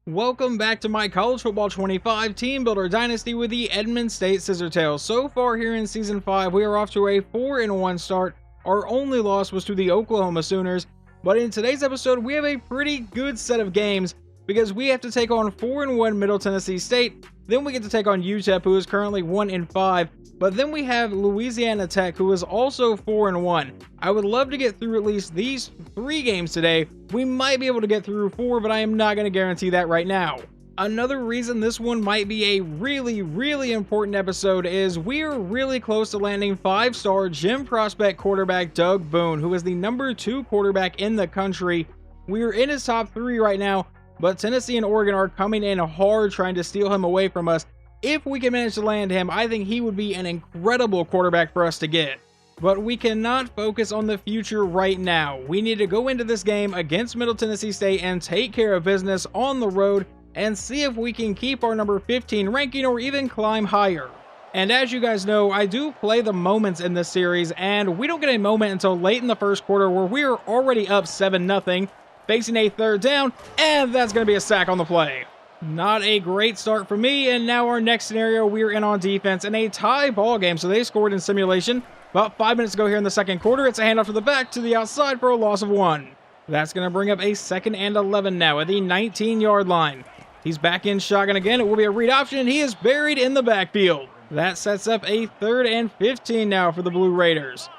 Welcome back to my College Football 25 Team Builder Dynasty with the Edmond State Scissor-Tails. So far here in Season 5, we are off to a 4-1 start. Our only loss was to the Oklahoma Sooners, but in today's episode, we have a pretty good set of games because we have to take on 4-1 Middle Tennessee State, then we get to take on UTEP, who is currently 1-5, but then we have Louisiana Tech, who is also 4-1. I would love to get through at least these 3 games today. We might be able to get through 4, but I am not going to guarantee that right now. Another reason this one might be a really important episode is we are really close to landing 5-star gem prospect quarterback Doug Boone, who is the number 2 quarterback in the country. We are in his top 3 right now, but Tennessee and Oregon are coming in hard trying to steal him away from us. If we can manage to land him, I think he would be an incredible quarterback for us to get. But we cannot focus on the future right now. We need to go into this game against Middle Tennessee State and take care of business on the road and see if we can keep our number 15 ranking or even climb higher. And as you guys know, I do play the moments in this series, and we don't get a moment until late in the first quarter where we are already up 7-0, facing a 3rd down, and that's going to be a sack on the play. Not a great start for me, and now our next scenario, we're in on defense in a tie ball game, so they scored in simulation. About 5 minutes ago here in the second quarter, it's a handoff to the back to the outside for a loss of 1. That's going to bring up a 2nd and 11 now at the 19-yard line. He's back in shotgun again. It will be a read option, and he is buried in the backfield. That sets up a 3rd and 15 now for the Blue Raiders.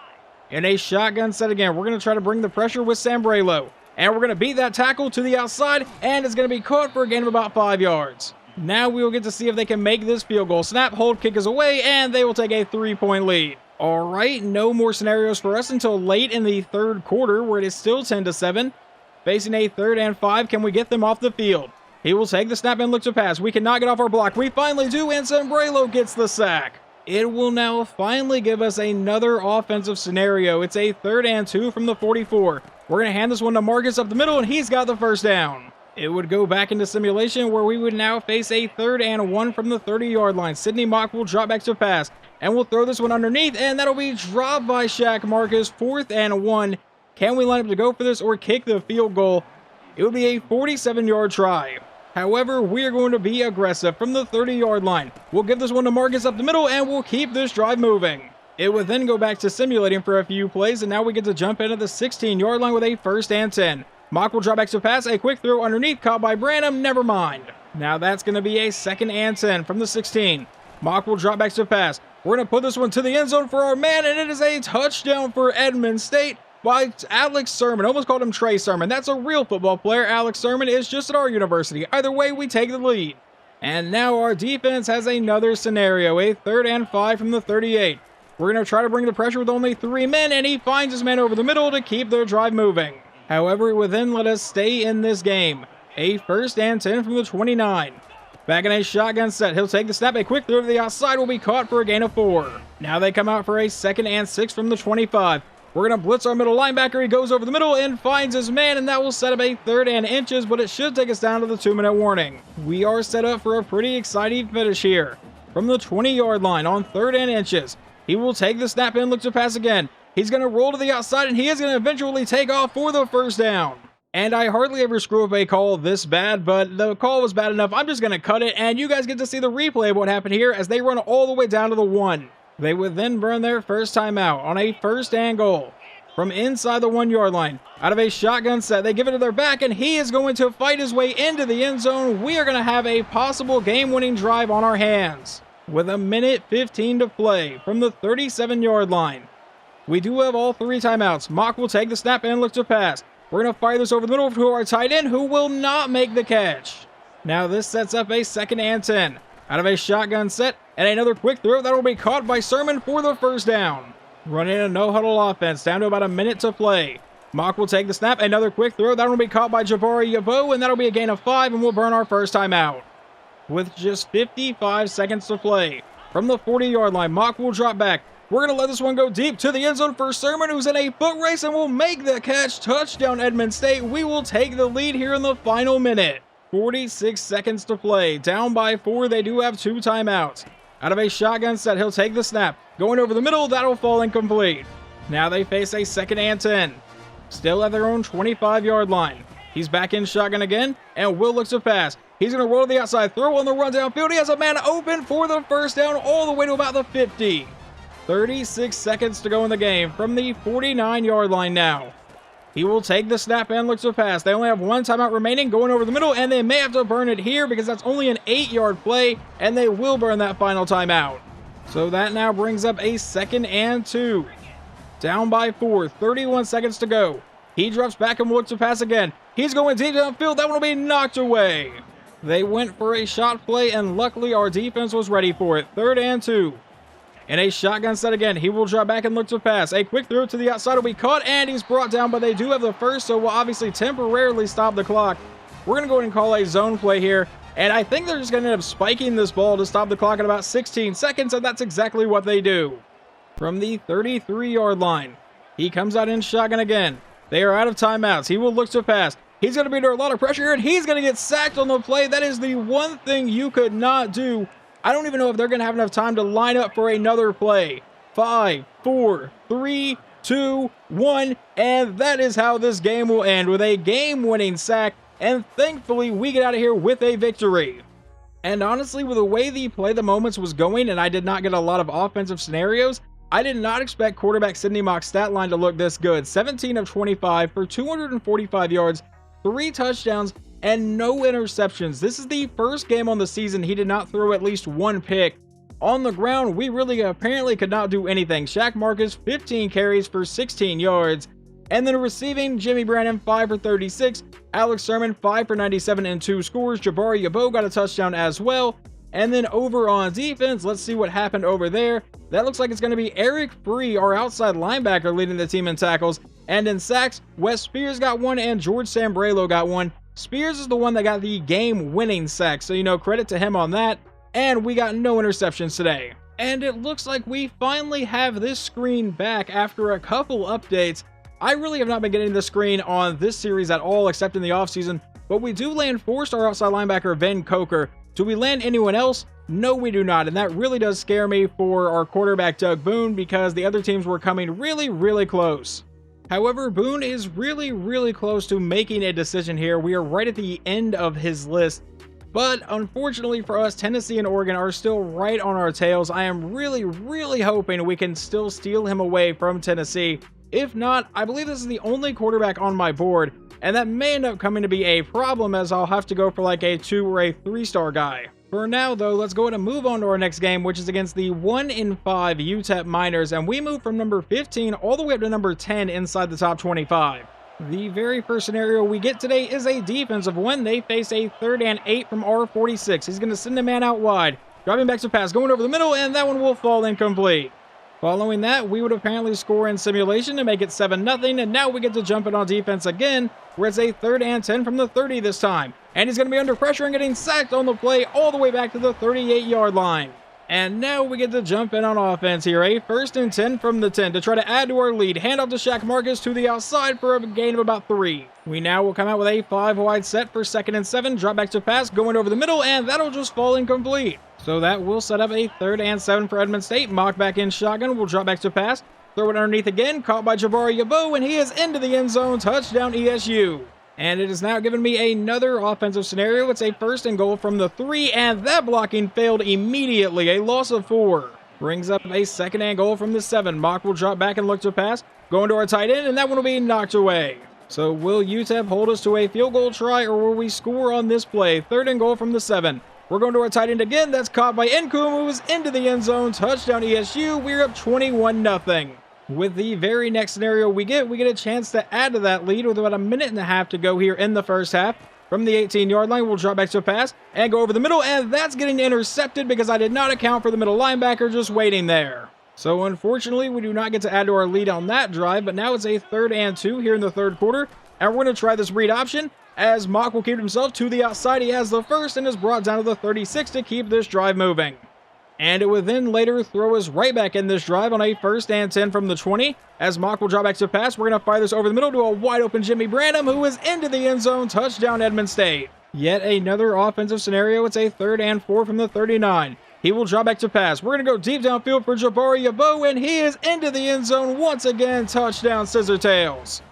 In a shotgun set again, we're going to try to bring the pressure with Sambrelo. And we're going to beat that tackle to the outside, and it's going to be caught for a gain of about 5 yards. Now we will get to see if they can make this field goal. Snap, hold, kick is away, and they will take a 3-point lead. All right, no more scenarios for us until late in the 3rd quarter, where it is still 10-7. Facing a 3rd and 5, can we get them off the field? He will take the snap and look to pass. We cannot get off our block. We finally do, and Sambrelo gets the sack. It will now finally give us another offensive scenario. It's a 3rd and 2 from the 44. We're going to hand this one to Marcus up the middle, and he's got the 1st down. It would go back into simulation where we would now face a 3rd and 1 from the 30-yard line. Sidney Mock will drop back to pass, and we'll throw this one underneath, and that'll be dropped by Shaq Marcus. 4th and 1. Can we line up to go for this or kick the field goal? It would be a 47-yard try. However, we are going to be aggressive from the 30-yard line. We'll give this one to Marcus up the middle, and we'll keep this drive moving. It would then go back to simulating for a few plays, and now we get to jump into the 16-yard line with a 1st and 10. Mock will drop back to pass, a quick throw underneath, caught by Branham, never mind. Now that's going to be a 2nd and 10 from the 16. Mock will drop back to pass. We're going to put this one to the end zone for our man, and it is a touchdown for Edmond State by Alex Sermon. Almost called him Trey Sermon. That's a real football player. Alex Sermon is just at our university. Either way, we take the lead. And now our defense has another scenario, a 3rd and 5 from the 38. We're going to try to bring the pressure with only 3 men, and he finds his man over the middle to keep their drive moving. However, it will then let us stay in this game. A 1st and 10 from the 29. Back in a shotgun set, he'll take the snap. A quick throw to the outside will be caught for a gain of 4. Now they come out for a 2nd and 6 from the 25. We're going to blitz our middle linebacker. He goes over the middle and finds his man, and that will set up a 3rd and inches, but it should take us down to the 2-minute warning. We are set up for a pretty exciting finish here. From the 20-yard line on 3rd and inches. He will take the snap and look to pass again. He's going to roll to the outside, and he is going to eventually take off for the 1st down. And I hardly ever screw up a call this bad, but the call was bad enough. I'm just going to cut it, and you guys get to see the replay of what happened here as they run all the way down to the 1. They would then burn their first timeout on a 1st and goal. From inside the 1-yard line, out of a shotgun set, they give it to their back, and he is going to fight his way into the end zone. We are going to have a possible game-winning drive on our hands with 1:15 to play from the 37-yard line. We do have all 3 timeouts. Mock will take the snap and look to pass. We're going to fire this over the middle to our tight end, who will not make the catch. Now this sets up a 2nd and 10. Out of a shotgun set, and another quick throw that will be caught by Sermon for the 1st down. Running a no-huddle offense down to about a minute to play. Mock will take the snap. Another quick throw. That will be caught by Jabari Yabo, and that'll be a gain of 5, and we'll burn our first timeout. With just 55 seconds to play. From the 40-yard line, Mock will drop back. We're going to let this one go deep to the end zone for Sermon, who's in a foot race and will make the catch. Touchdown, Edmond State. We will take the lead here in the final minute. 46 seconds to play. Down by 4. They do have 2 timeouts. Out of a shotgun set, he'll take the snap. Going over the middle, that'll fall incomplete. Now they face a 2nd and 10. Still at their own 25-yard line. He's back in shotgun again, and Will looks to pass. He's going to roll to the outside, throw on the run downfield. He has a man open for the first down all the way to about the 50. 36 seconds to go in the game from the 49-yard line now. He will take the snap and look to pass. They only have one timeout remaining, going over the middle, and they may have to burn it here because that's only an 8-yard play, and they will burn that final timeout. So that now brings up a 2nd and 2. Down by 4, 31 seconds to go. He drops back and looks to pass again. He's going deep downfield. That one will be knocked away. They went for a shot play, and luckily our defense was ready for it. 3rd and 2. In a shotgun set again, he will drop back and look to pass. A quick throw to the outside will be caught, and he's brought down, but they do have the first, so we'll obviously temporarily stop the clock. We're going to go ahead and call a zone play here, and I think they're just going to end up spiking this ball to stop the clock at about 16 seconds, and that's exactly what they do. From the 33-yard line, he comes out in shotgun again. They are out of timeouts. He will look to pass. He's going to be under a lot of pressure here, and he's going to get sacked on the play. That is the one thing you could not do. I don't even know if they're going to have enough time to line up for another play. 5, 4, 3, 2, 1, and that is how this game will end, with a game-winning sack, and thankfully we get out of here with a victory. And honestly, with the way the play the moments was going, and I did not get a lot of offensive scenarios, I did not expect quarterback Sidney Mock's stat line to look this good. 17 of 25 for 245 yards, 3 touchdowns, and no interceptions. This is the first game on the season he did not throw at least 1 pick. On the ground, we really apparently could not do anything. Shaq Marcus, 15 carries for 16 yards. And then receiving, Jimmy Branham, 5 for 36. Alex Sermon, 5 for 97 and 2 scores. Jabari Yabo got a touchdown as well. And then over on defense, let's see what happened over there. That looks like it's going to be Eric Free, our outside linebacker, leading the team in tackles. And in sacks, Wes Spears got 1 and George Sambrelo got 1. Spears is the one that got the game-winning sack, so, credit to him on that. And we got no interceptions today. And it looks like we finally have this screen back after a couple updates. I really have not been getting this screen on this series at all, except in the offseason, but we do land 4-star outside linebacker Ben Coker. Do we land anyone else? No, we do not, and that really does scare me for our quarterback Doug Boone, because the other teams were coming really, really close. However, Boone is really, really close to making a decision here. We are right at the end of his list. But unfortunately for us, Tennessee and Oregon are still right on our tails. I am really, really hoping we can still steal him away from Tennessee. If not, I believe this is the only quarterback on my board, and that may end up coming to be a problem, as I'll have to go for like a 2 or a 3-star guy. For now, though, let's go ahead and move on to our next game, which is against the 1-5 UTEP Miners, and we move from number 15 all the way up to number 10 inside the top 25. The very first scenario we get today is a defensive one. They face a 3rd and 8 from R46. He's going to send a man out wide, driving back to pass, going over the middle, and that one will fall incomplete. Following that, we would apparently score in simulation to make it 7-0, and now we get to jump it on defense again, where it's a 3rd and 10 from the 30 this time. And he's going to be under pressure and getting sacked on the play all the way back to the 38-yard line. And now we get to jump in on offense here. A 1st and 10 from the 10 to try to add to our lead. Hand off to Shaq Marcus to the outside for a gain of about 3. We now will come out with a 5-wide set for 2nd and 7. Drop back to pass, going over the middle, and that'll just fall incomplete. So that will set up a 3rd and 7 for Edmond State. Mock back in shotgun. We'll drop back to pass. Throw it underneath again. Caught by Jabari Yabo, and he is into the end zone. Touchdown ESU. And it is now giving me another offensive scenario. It's a 1st and goal from the 3, and that blocking failed immediately. A loss of 4. Brings up a 2nd and goal from the 7. Mock will drop back and look to pass. Going to our tight end, and that one will be knocked away. So will UTEP hold us to a field goal try, or will we score on this play? 3rd and goal from the 7. We're going to our tight end again. That's caught by Nkum, who is into the end zone. Touchdown ESU. We're up 21-0. With the very next scenario we get a chance to add to that lead with about a 1.5 to go here in the first half. From the 18-yard line, we'll drop back to a pass and go over the middle, and that's getting intercepted because I did not account for the middle linebacker just waiting there. So unfortunately, we do not get to add to our lead on that drive, but now it's a 3rd and 2 here in the 3rd quarter, and we're going to try this read option as Mock will keep himself to the outside. He has the 1st and is brought down to the 36 to keep this drive moving. And it would then later throw us right back in this drive on a 1st and 10 from the 20. As Mock will drop back to pass, we're going to fire this over the middle to a wide open Jimmy Branham, who is into the end zone. Touchdown Edmond State. Yet another offensive scenario. It's a 3rd and 4 from the 39. He will drop back to pass. We're going to go deep downfield for Jabari Yabo, and he is into the end zone once again. Touchdown Scissor-Tails.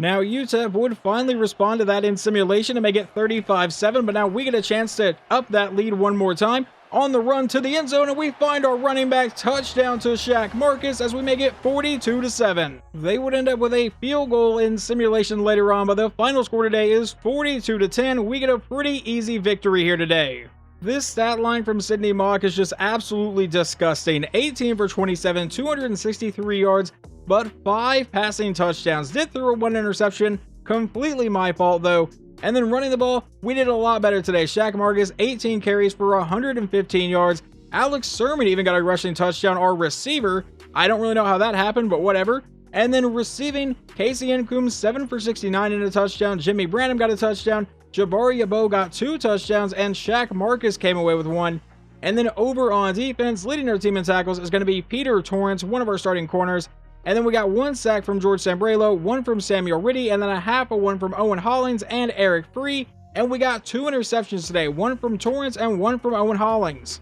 Now, UTEP would finally respond to that in simulation to make it 35-7, but now we get a chance to up that lead one more time. On the run to the end zone, and we find our running back touchdown to Shaq Marcus as we make it 42-7. They would end up with a field goal in simulation later on, but the final score today is 42-10. We get a pretty easy victory here today. This stat line from Sidney Mock is just absolutely disgusting. 18 for 27, 263 yards, but 5 passing touchdowns. Did throw 1 interception, completely my fault though. And then running the ball, we did a lot better today. Shaq Marcus, 18 carries for 115 yards. Alex Sermon even got a rushing touchdown, our receiver. I don't really know how that happened, but whatever. And then receiving, Casey Nkum, 7 for 69 and a touchdown. Jimmy Branham got a touchdown. Jabari Yabo got 2 touchdowns, and Shaq Marcus came away with 1. And then over on defense, leading our team in tackles is going to be Peter Torrance, one of our starting corners. And then we got 1 sack from George Sambrelo, 1 from Samuel Riddy, and then a half of 1 from Owen Hollings and Eric Free. And we got 2 interceptions today, 1 from Torrance and 1 from Owen Hollings.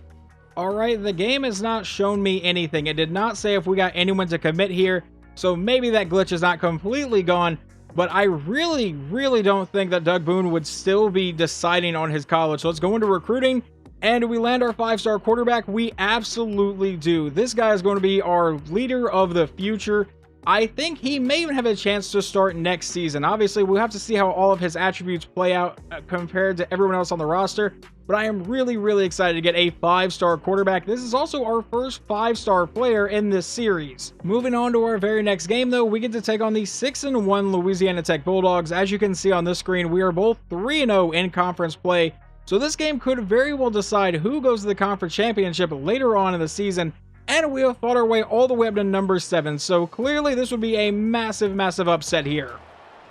Alright, the game has not shown me anything. It did not say if we got anyone to commit here, so maybe that glitch is not completely gone. But I really don't think that Doug Boone would still be deciding on his college. So let's go into recruiting. And do we land our 5-star quarterback? We absolutely do. This guy is going to be our leader of the future. I think he may even have a chance to start next season. Obviously, we'll have to see how all of his attributes play out compared to everyone else on the roster. But I am really excited to get a 5-star quarterback. This is also our first 5-star player in this series. Moving on to our very next game, though, we get to take on the 6-1 Louisiana Tech Bulldogs. As you can see on this screen, we are both 3-0 in conference play. So this game could very well decide who goes to the conference championship later on in the season, and we have fought our way all the way up to number 7, so clearly this would be a massive upset here.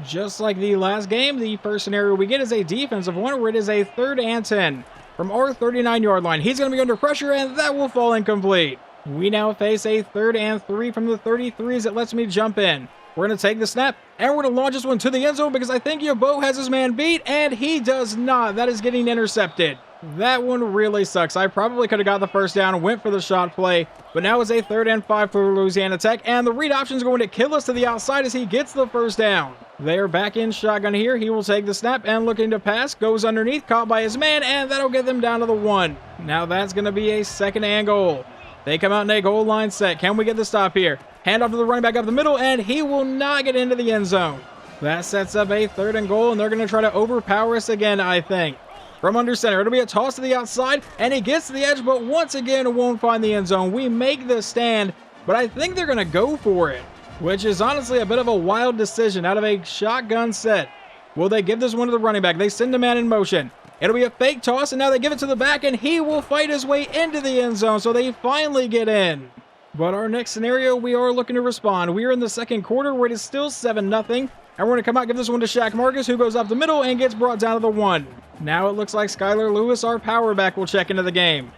Just like the last game, the first scenario we get is a defensive one where it is a 3rd and 10 from our 39-yard line. He's going to be under pressure, and that will fall incomplete. We now face a 3rd and 3 from the 33s that lets me jump in. We're going to take the snap, and we're going to launch this one to the end zone because I think Yabo has his man beat, and he does not. That is getting intercepted. That one really sucks. I probably could have got the first down and went for the shot play, but now it's a 3rd and 5 for Louisiana Tech, and the read option is going to kill us to the outside as he gets the first down. They are back in shotgun here. He will take the snap and looking to pass, goes underneath, caught by his man, and that'll get them down to the 1. Now that's going to be a 2nd and goal. They come out in a goal line set. Can we get the stop here? Hand off to the running back up the middle, and he will not get into the end zone. That sets up a 3rd and goal, and they're going to try to overpower us again, I think. From under center, it'll be a toss to the outside, and he gets to the edge, but once again won't find the end zone. We make the stand, but I think they're going to go for it, which is honestly a bit of a wild decision out of a shotgun set. Will they give this one to the running back? They send a man in motion. It'll be a fake toss, and now they give it to the back, and he will fight his way into the end zone, so they finally get in. But our next scenario, we are looking to respond. We are in the 2nd quarter where it is still 7-0, and we're going to come out and give this one to Shaq Marcus, who goes up the middle and gets brought down to the 1. Now it looks like Skylar Lewis, our power back, will check into the game.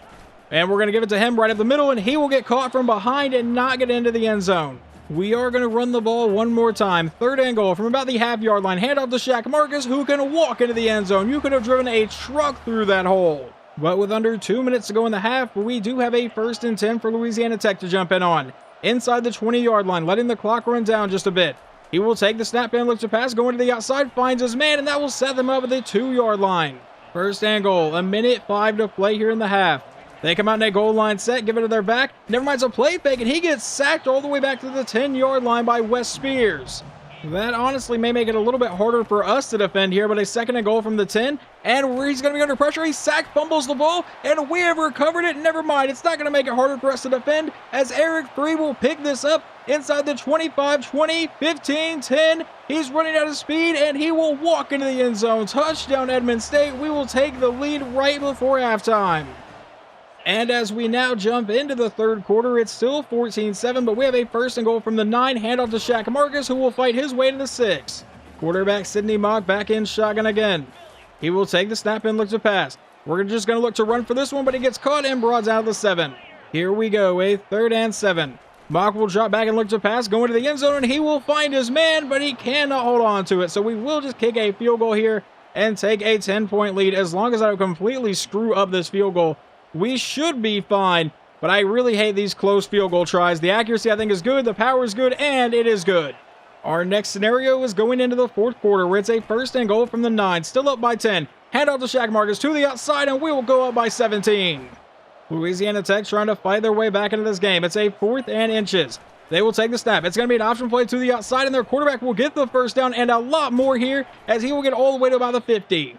And we're going to give it to him right up the middle, and he will get caught from behind and not get into the end zone. We are going to run the ball one more time. 3rd and goal from about the half-yard line. Hand off to Shaq Marcus, who can walk into the end zone. You could have driven a truck through that hole. But with under 2 minutes to go in the half, we do have a 1st and 10 for Louisiana Tech to jump in on. Inside the 20-yard line, letting the clock run down just a bit. He will take the snap and look to pass, going to the outside, finds his man, and that will set them up at the 2-yard line. 1st and goal, 1:05 to play here in the half. They come out in a goal line set, give it to their back. Never mind, it's a play fake, and he gets sacked all the way back to the 10-yard line by Wes Spears. That honestly may make it a little bit harder for us to defend here, but a 2nd and goal from the 10, and where he's going to be under pressure, he sacked, fumbles the ball, and we have recovered it. Never mind, it's not going to make it harder for us to defend, as Eric Free will pick this up inside the 25, 20, 15, 10. He's running out of speed, and he will walk into the end zone. Touchdown, Edmond State. We will take the lead right before halftime. And as we now jump into the 3rd quarter, it's still 14-7, but we have a 1st and goal from the 9, handoff to Shaq Marcus, who will fight his way to the 6. Quarterback Sidney Mock back in shotgun again. He will take the snap and look to pass. We're just going to look to run for this one, but he gets caught and brought out of the 7. Here we go, a 3rd and 7. Mock will drop back and look to pass, going to the end zone, and he will find his man, but he cannot hold on to it. So we will just kick a field goal here and take a 10-point lead. As long as I don't completely screw up this field goal, we should be fine, but I really hate these close field goal tries. The accuracy, I think, is good, the power is good, and it is good. Our next scenario is going into the fourth quarter where it's a first and goal from the 9, still up by 10. Hand off to Shaq Marcus to the outside, and we will go up by 17. Louisiana Tech trying to fight their way back into this game. It's a 4th and inches. They will take the snap. It's going to be an option play to the outside, and their quarterback will get the first down and a lot more here as he will get all the way to about the 50.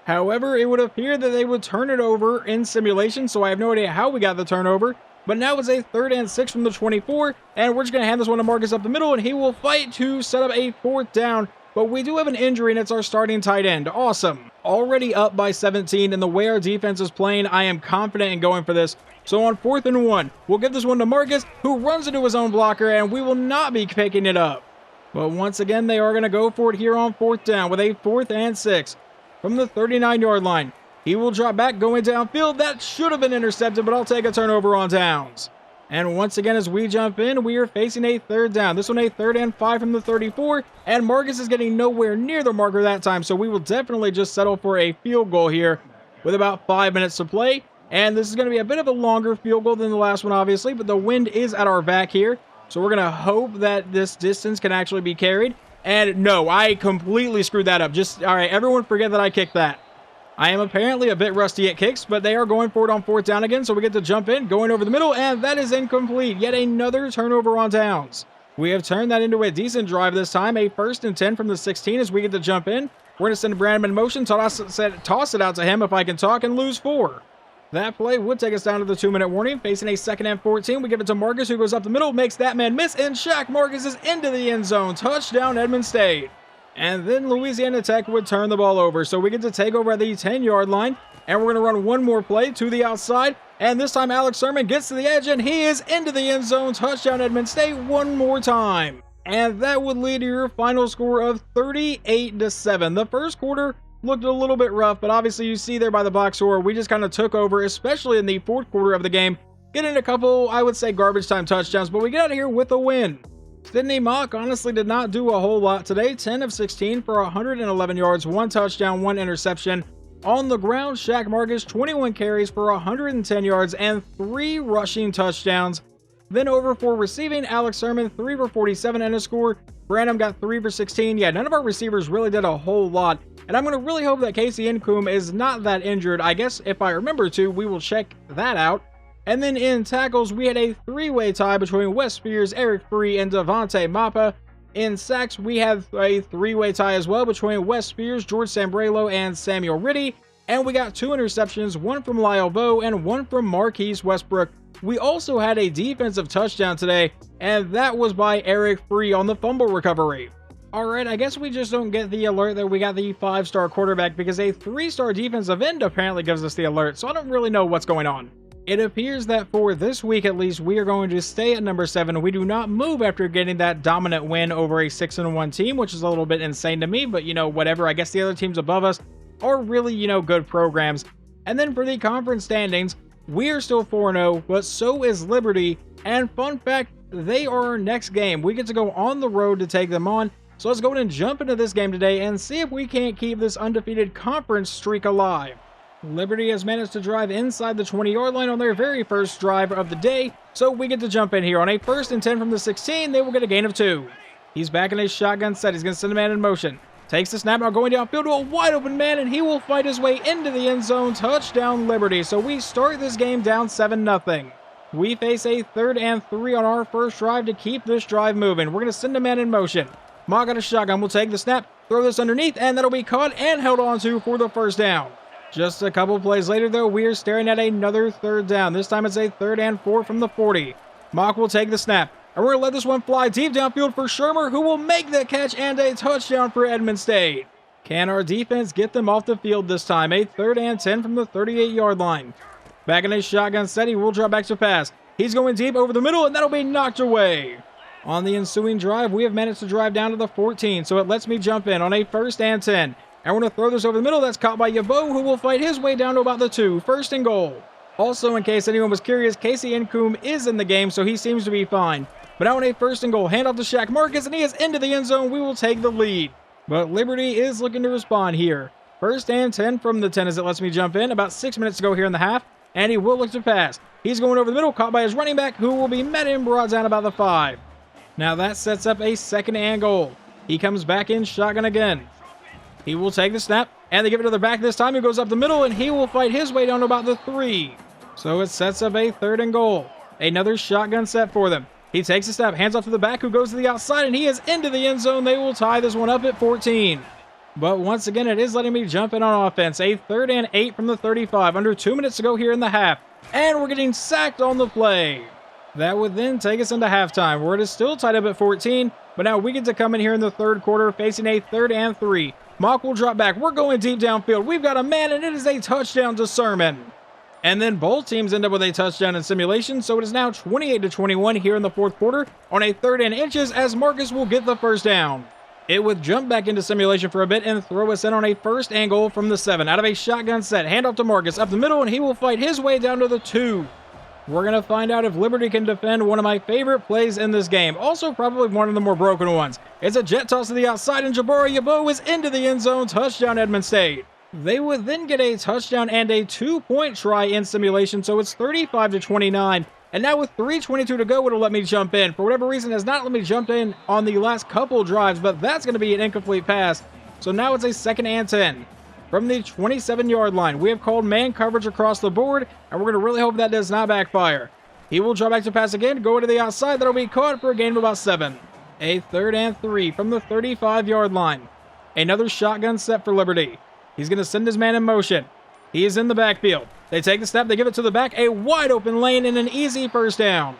However, it would appear that they would turn it over in simulation, so I have no idea how we got the turnover. But now it's a 3rd and 6 from the 24, and we're just going to hand this one to Marcus up the middle, and he will fight to set up a 4th down. But we do have an injury, and it's our starting tight end. Awesome. Already up by 17, and the way our defense is playing, I am confident in going for this. So on 4th and 1, we'll give this one to Marcus, who runs into his own blocker, and we will not be picking it up. But once again, they are going to go for it here on 4th down with a 4th and 6 from the 39-yard line. He will drop back going downfield. That should have been intercepted, but I'll take a turnover on downs. And once again, as we jump in, we are facing a 3rd down. This one a 3rd and 5 from the 34, and Marcus is getting nowhere near the marker that time, so we will definitely just settle for a field goal here with about 5 minutes to play. And this is going to be a bit of a longer field goal than the last one, obviously, but the wind is at our back here, so we're going to hope that this distance can actually be carried. And no, I completely screwed that up. All right, everyone forget that I kicked that. I am apparently a bit rusty at kicks, but they are going for it on 4th down again, so we get to jump in, going over the middle, and that is incomplete. Yet another turnover on downs. We have turned that into a decent drive this time, a 1st and 10 from the 16 as we get to jump in. We're going to send Brandon in motion, toss it out to him if I can talk, and lose 4. That play would take us down to the 2-minute warning, facing a 2nd and 14. We give it to Marcus, who goes up the middle, makes that man miss, and Shaq Marcus is into the end zone. Touchdown, Edmond State. And then Louisiana Tech would turn the ball over. So we get to take over at the 10-yard line. And we're going to run one more play to the outside. And this time Alex Sermon gets to the edge and he is into the end zone. Touchdown Edmond State one more time. And that would lead to your final score of 38-7. The first quarter looked a little bit rough, but obviously you see there by the box score, we just kind of took over, especially in the fourth quarter of the game. Getting a couple, I would say, garbage time touchdowns, but we get out of here with a win. Sydney Mock honestly did not do a whole lot today. 10 of 16 for 111 yards, 1 touchdown, 1 interception. On the ground, Shaq Marcus, 21 carries for 110 yards and 3 rushing touchdowns. Then over for receiving, Alex Sermon, 3 for 47 and a score. Branham got 3 for 16. Yeah, none of our receivers really did a whole lot. And I'm going to really hope that Casey Nkum is not that injured. I guess if I remember to, we will check that out. And then in tackles, we had a 3-way tie between Wes Spears, Eric Free, and Devontae Mappa. In sacks, we have a 3-way tie as well between Wes Spears, George Sambrelo, and Samuel Ritty. And we got 2 interceptions, 1 from Lyle Bowe and 1 from Marquise Westbrook. We also had a defensive touchdown today, and that was by Eric Free on the fumble recovery. Alright, I guess we just don't get the alert that we got the 5-star quarterback because a 3-star defensive end apparently gives us the alert, so I don't really know what's going on. It appears that for this week at least, we are going to stay at number 7. We do not move after getting that dominant win over a 6-1 team, which is a little bit insane to me, but whatever. I guess the other teams above us are really, good programs. And then for the conference standings, we are still 4-0, but so is Liberty. And fun fact, they are our next game. We get to go on the road to take them on. So let's go ahead and jump into this game today and see if we can't keep this undefeated conference streak alive. Liberty has managed to drive inside the 20-yard line on their very first drive of the day, so we get to jump in here. On a 1st and 10 from the 16, they will get a gain of 2. He's back in his shotgun set. He's going to send a man in motion. Takes the snap, now going downfield to a wide-open man, and he will fight his way into the end zone. Touchdown, Liberty. So we start this game down 7-0. We face a 3rd and 3 on our first drive to keep this drive moving. We're going to send a man in motion. Mock got a shotgun. We'll take the snap, throw this underneath, and that'll be caught and held on to for the first down. Just a couple plays later, though, we are staring at another 3rd down. This time it's a 3rd and 4 from the 40. Mock will take the snap, and we're going to let this one fly deep downfield for Shermer, who will make the catch and a touchdown for Edmond State. Can our defense get them off the field this time? A 3rd and 10 from the 38-yard line. Back in his shotgun set, he will drop back to pass. He's going deep over the middle, and that'll be knocked away. On the ensuing drive, we have managed to drive down to the 14, so it lets me jump in on a 1st and 10. And we're going to throw this over the middle. That's caught by Yabo, who will fight his way down to about the 2. 1st and goal. Also, in case anyone was curious, Casey Nkum is in the game, so he seems to be fine. But now on a 1st and goal, handoff to Shaq Marcus, and he is into the end zone. We will take the lead. But Liberty is looking to respond here. 1st and 10 from the 10 as it lets me jump in. About 6 minutes to go here in the half, and he will look to pass. He's going over the middle, caught by his running back, who will be met and brought down about the 5. Now that sets up a second and goal. He comes back in shotgun again. He will take the snap, and they give it to the back this time. He goes up the middle, and he will fight his way down to about the 3. So it sets up a third and goal. Another shotgun set for them. He takes a step, hands off to the back, who goes to the outside, and he is into the end zone. They will tie this one up at 14. But once again, it is letting me jump in on offense. A 3rd and 8 from the 35. Under 2 minutes to go here in the half. And we're getting sacked on the play. That would then take us into halftime, where it is still tied up at 14. But now we get to come in here in the third quarter, facing a 3rd and 3. Mock will drop back. We're going deep downfield. We've got a man, and it is a touchdown to Sermon. And then both teams end up with a touchdown in simulation, so it is now 28-21 here in the fourth quarter on a 3rd and inches as Marcus will get the first down. It would jump back into simulation for a bit and throw us in on a 1st and goal from the 7 out of a shotgun set. Handoff to Marcus up the middle, and he will fight his way down to the 2. We're going to find out if Liberty can defend one of my favorite plays in this game. Also probably one of the more broken ones. It's a jet toss to the outside, and Jabari Yabo is into the end zone. Touchdown Edmond State. They would then get a touchdown and a 2-point try in simulation, so it's 35-29. And now with 3:22 to go, it'll let me jump in. For whatever reason, it has not let me jump in on the last couple drives, but that's going to be an incomplete pass. So now it's a 2nd and 10. From the 27-yard line, we have called man coverage across the board, and we're going to really hope that does not backfire. He will draw back to pass again, go to the outside. That'll be caught for a gain of about 7. A 3rd and 3 from the 35-yard line. Another shotgun set for Liberty. He's going to send his man in motion. He is in the backfield. They take the snap, they give it to the back, a wide open lane and an easy first down.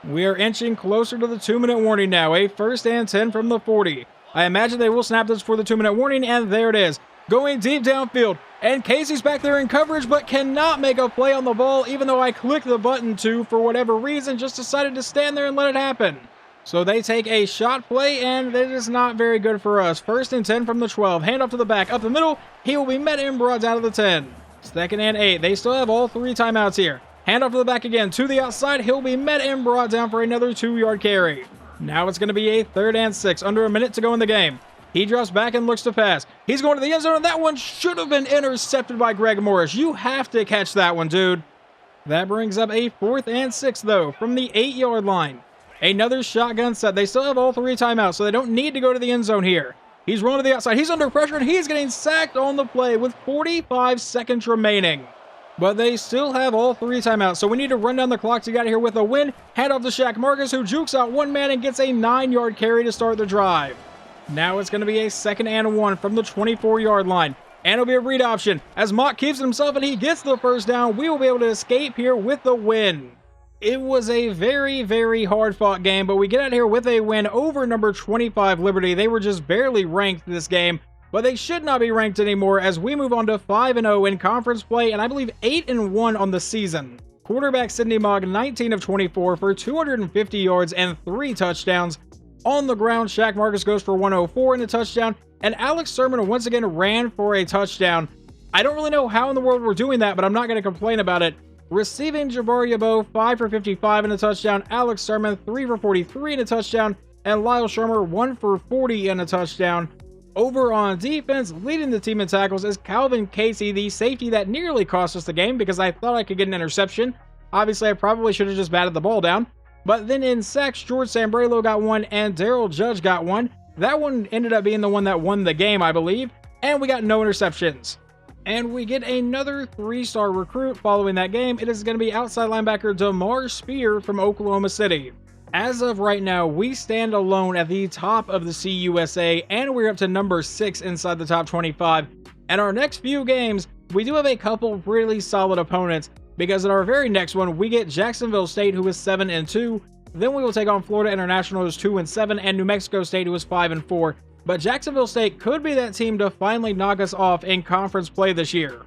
We are inching closer to the 2-minute warning now, a 1st and 10 from the 40. I imagine they will snap this for the 2-minute warning, and there it is. Going deep downfield, and Casey's back there in coverage, but cannot make a play on the ball, even though I clicked the button to, for whatever reason, just decided to stand there and let it happen. So they take a shot play, and it is not very good for us. 1st and 10 from the 12. Handoff to the back, up the middle. He will be met and brought down to the 10. 2nd and 8. They still have all 3 timeouts here. Handoff to the back again, to the outside. He'll be met and brought down for another 2-yard carry. Now it's going to be a 3rd and 6. Under a minute to go in the game. He drops back and looks to pass. He's going to the end zone, and that one should have been intercepted by Greg Morris. You have to catch that one, dude. That brings up a 4th and 6, though, from the 8-yard line. Another shotgun set. They still have all 3 timeouts, so they don't need to go to the end zone here. He's rolling to the outside. He's under pressure, and he's getting sacked on the play with 45 seconds remaining. But they still have all 3 timeouts, so we need to run down the clock to get out of here with a win. Hand off to Shaq Marcus, who jukes out one man and gets a 9-yard carry to start the drive. Now it's going to be a 2nd and 1 from the 24-yard line. And it'll be a read option. As Mock keeps it himself and he gets the first down, we will be able to escape here with the win. It was a very, very hard-fought game, but we get out here with a win over number 25 Liberty. They were just barely ranked this game, but they should not be ranked anymore as we move on to 5-0 in conference play, and I believe 8-1 on the season. Quarterback Sidney Mogg, 19 of 24 for 250 yards and 3 touchdowns. On the ground, Shaq Marcus goes for 104 and a touchdown, and Alex Sermon once again ran for a touchdown. I don't really know how in the world we're doing that, but I'm not going to complain about it. Receiving Jabari Yabo, 5 for 55 and a touchdown. Alex Sermon, 3 for 43 and a touchdown. And Lyle Shermer, 1 for 40 and a touchdown. Over on defense, leading the team in tackles is Calvin Casey, the safety that nearly cost us the game because I thought I could get an interception. Obviously, I probably should have just batted the ball down. But then in sacks, George Sambrelo got 1 and Daryl Judge got 1. That one ended up being the one that won the game, I believe. And we got no interceptions. And we get another 3-star recruit following that game. It is going to be outside linebacker DeMar Spear from Oklahoma City. As of right now, we stand alone at the top of the CUSA, and we're up to number 6 inside the top 25. And our next few games, we do have a couple really solid opponents, because in our very next one, we get Jacksonville State, who is 7-2. Then we will take on Florida International, who is 2-7, and New Mexico State, who is 5-4. But Jacksonville State could be that team to finally knock us off in conference play this year.